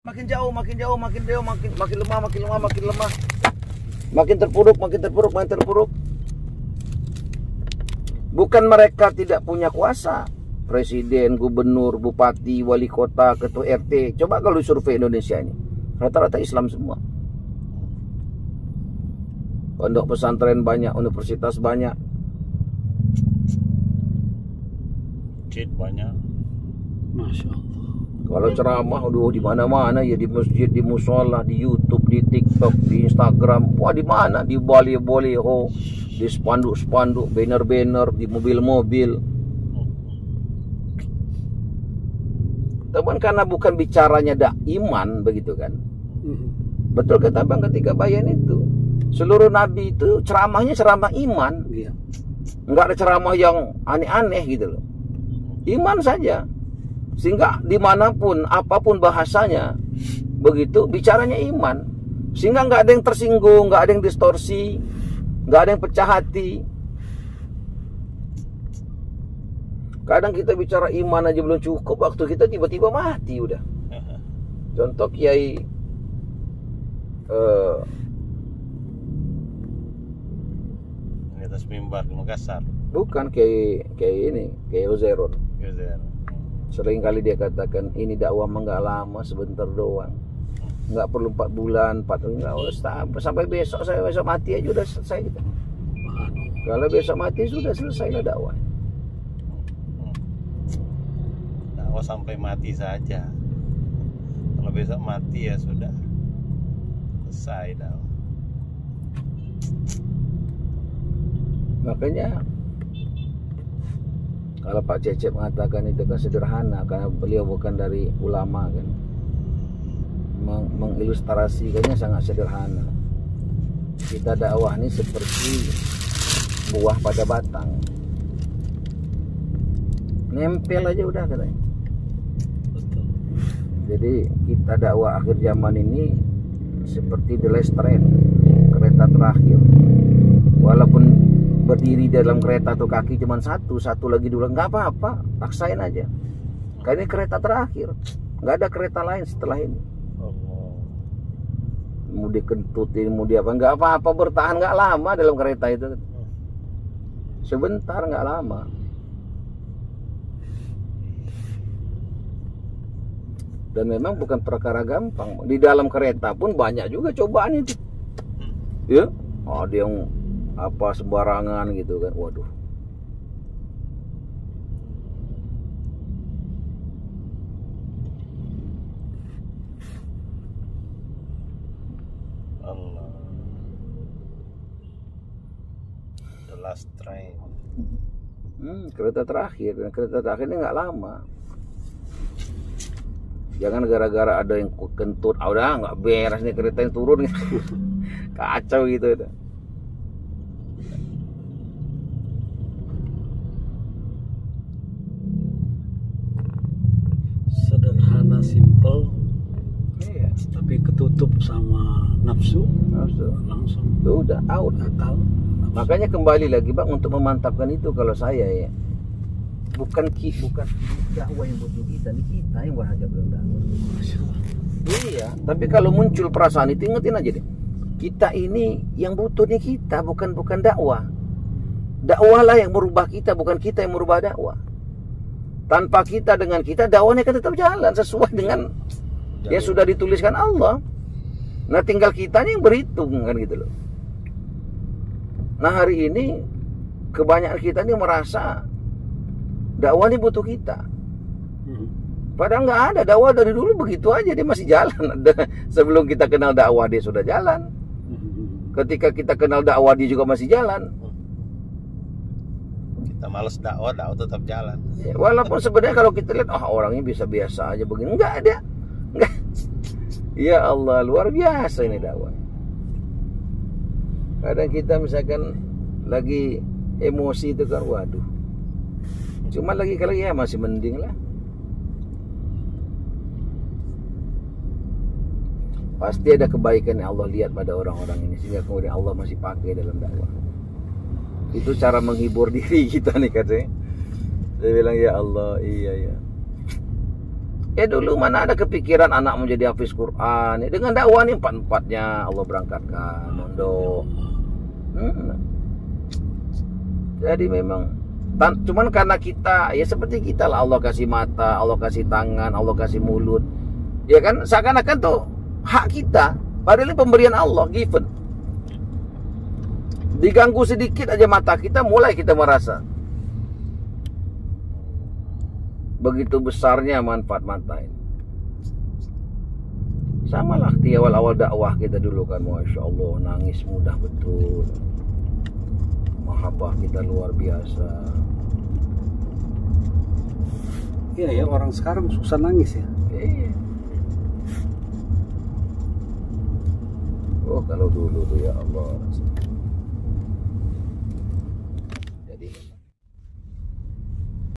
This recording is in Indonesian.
Makin jauh, makin jauh, makin jauh, makin lemah, makin lemah, makin lemah. Makin terpuruk, makin terpuruk, makin terpuruk. Bukan mereka tidak punya kuasa. Presiden, gubernur, bupati, wali kota, ketua RT. Coba kalau survei Indonesia ini, rata-rata Islam semua. Pondok pesantren banyak, universitas banyak. Masjid banyak. Masya Allah. Kalau ceramah, aduh di mana-mana ya, di masjid, di musola, di YouTube, di TikTok, di Instagram, wah di mana, di baliho, di spanduk-spanduk, banner-banner, di mobil-mobil. Teman, karena bukan bicaranya iman begitu kan. Betul kata Bang ketika bayan itu. Seluruh nabi itu ceramahnya ceramah iman. Iya. Enggak ada ceramah yang aneh-aneh gitu loh. Iman saja. Sehingga dimanapun, apapun bahasanya, begitu bicaranya iman. Sehingga nggak ada yang tersinggung, nggak ada yang distorsi, nggak ada yang pecah hati. Kadang kita bicara iman aja belum cukup, waktu kita tiba-tiba mati udah. Contoh Kiai Di atas mimbar di Makassar. bukan Kiai ini, Kiai Ozeron. Gitu. Sering kali dia katakan, ini dakwah mah nggak lama, sebentar doang. Nggak perlu 4 bulan, 4 tahun, nggak usah. Sampai besok, saya besok mati aja udah selesai gitu. Kalau besok mati sudah selesai lah dakwah. Dakwah sampai mati saja. Kalau besok mati ya sudah selesai dakwah. Makanya kalau Pak Cecep mengatakan itu kan sederhana, karena beliau bukan dari ulama kan. Mengilustrasikannya sangat sederhana. Kita dakwah ini seperti buah pada batang. Nempel aja udah katanya. Betul. Jadi kita dakwah akhir zaman ini seperti the last train, kereta terakhir. Walaupun berdiri dalam kereta tuh kaki cuma satu lagi dulu, nggak apa-apa, paksain aja. Karena ini kereta terakhir, nggak ada kereta lain setelah ini. Mau dikentutin, mau apa, nggak apa-apa, bertahan nggak lama dalam kereta itu. Sebentar, nggak lama. Dan memang bukan perkara gampang. Di dalam kereta pun banyak juga cobaan itu. Ya, ada yang apa sembarangan gitu kan, waduh. Allah. The last train. Kereta terakhir, dan kereta terakhir ini nggak lama. Jangan gara-gara ada yang kentut, udah nggak beres nih kereta yang turun, kacau gitu. Sederhana, simple, Iya. tapi ketutup sama nafsu, langsung Itu udah out. akal. Makanya kembali lagi Bang, untuk memantapkan itu kalau saya ya, bukan dakwah yang butuh kita, ini kita yang berhajat belum dakwah. Iya, tapi kalau muncul perasaan itu ingetin aja deh. Kita ini yang butuh nih kita, bukan dakwah. Dakwahlah yang merubah kita, bukan kita yang merubah dakwah. Tanpa kita dengan kita, dakwahnya akan tetap jalan sesuai dengan yang sudah dituliskan Allah. Nah, tinggal kitanya yang berhitung kan gitu loh. Nah, hari ini kebanyakan kita ini merasa dakwah ini butuh kita. Padahal nggak ada, dakwah dari dulu begitu aja, dia masih jalan. Sebelum kita kenal dakwah dia sudah jalan. Ketika kita kenal dakwah dia juga masih jalan. Kita males dakwah tetap jalan. Ya, walaupun sebenarnya kalau kita lihat, orangnya biasa-biasa aja begini, nggak ada. Nggak. Ya Allah, luar biasa ini dakwah. Kadang kita misalkan lagi emosi itu kan, waduh. Cuma lagi kalau ya masih mending lah. Pasti ada kebaikan yang Allah lihat pada orang-orang ini, sehingga kemudian Allah masih pakai dalam dakwah. Itu cara menghibur diri kita nih katanya. Dia bilang, ya Allah, iya ya. Ya dulu mana ada kepikiran anak menjadi hafiz Quran. Ya, dengan dakwah nih 4-4-nya Allah berangkatkan mondok. Jadi memang cuman karena kita ya seperti kita lah, Allah kasih mata, Allah kasih tangan, Allah kasih mulut. Ya kan seakan-akan tuh hak kita, padahal ini pemberian Allah, given. Diganggu sedikit aja mata kita, mulai kita merasa begitu besarnya manfaat mata ini. Sama lah di awal-awal dakwah kita dulu kan, Masya Allah, nangis mudah betul. Mahabbah kita luar biasa. Iya ya, orang sekarang susah nangis ya. Iya. Oh kalau dulu tuh ya Allah,